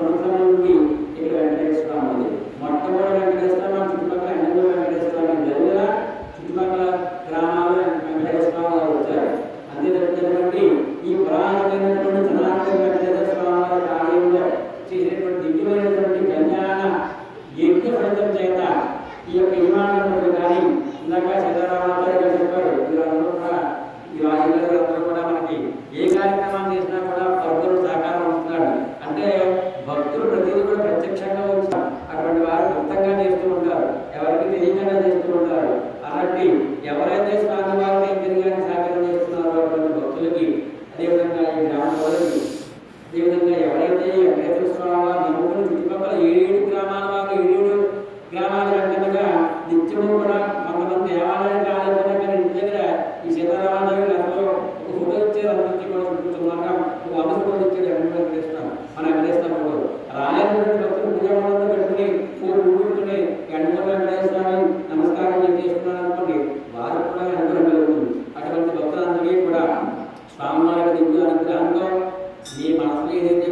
సంవత్సరాల నుండి ఇక్కడ వెంకటేశ్వర స్వామి ఉంది. మొట్టమొదటి వెంకటేశ్వర స్వామి చుట్టుపక్కల అన్ని వెంకటేశ్వర స్వామి జరిగిన చుట్టుపక్కల గ్రామాలు వెంకటేశ్వర స్వామి వారు వచ్చారు. అంతేటటువంటి ఈ పురాణమైనటువంటి సనాతన వెంకటేశ్వర స్వామి వారి కార్యంలో చేసినటువంటి దివ్యమైనటువంటి కళ్యాణ యజ్ఞ ఫలితం చేత ఈ యొక్క విమానంలో కానీ ఇందాక సీతారామరాజు గారు చెప్పారు. వీరందరూ కూడా ఈ రాజుగారు అందరూ కూడా మనకి ఏ కార్యక్రమాన్ని చేసినా కూడా భక్తులు సహకారం వస్తున్నాడు. అంటే భక్తులు ప్రతిదీ కూడా ప్రత్యక్షంగా వచ్చారు. అటువంటి వారు గుప్తంగా చేస్తూ ఉంటారు, ఎవరికి తెలియకుండా చేస్తూ ఉంటారు. అలాంటి ఎవరైతే స్వామి వారికి ఇంటిని సహకారం చేస్తున్నారో అటువంటి భక్తులకి, అదేవిధంగా ఈ గ్రామ ప్రజలకి, అదేవిధంగా ఎవరైతే వెంకటేశ్వర స్వామి వారు నమ్ముకుని చుట్టుపక్కల 7 గ్రామాల వారు 7 గ్రామాల వెంటనగా నిత్యము కూడా కొంతమంది దేవాలయానికి ఆలయపోయినా కానీ ఇంటి దగ్గర ఈ సీతారామరాజు గారితో ఒక ఫోటో ఇచ్చారు. అందరికీ కూడా చూస్తున్నాక ఒక అనుభవం ఇచ్చాడు వెంకటేశ్వర మన వెంకటేశ్వర ఫోటో రాలేనటువంటి భక్తులు పూజామంతా పెట్టుకుని కూడుకుని ఎండలో వెంకటేశ్వర స్వామి నమస్కారం చేసుకున్నారు అనుకోండి, వారు కూడా అనుగ్రహం కలుగుతుంది. అటువంటి భక్తులందరికీ కూడా స్వామివారి దివ్య అనుగ్రహంతో మీ మనసులో ఏదైతే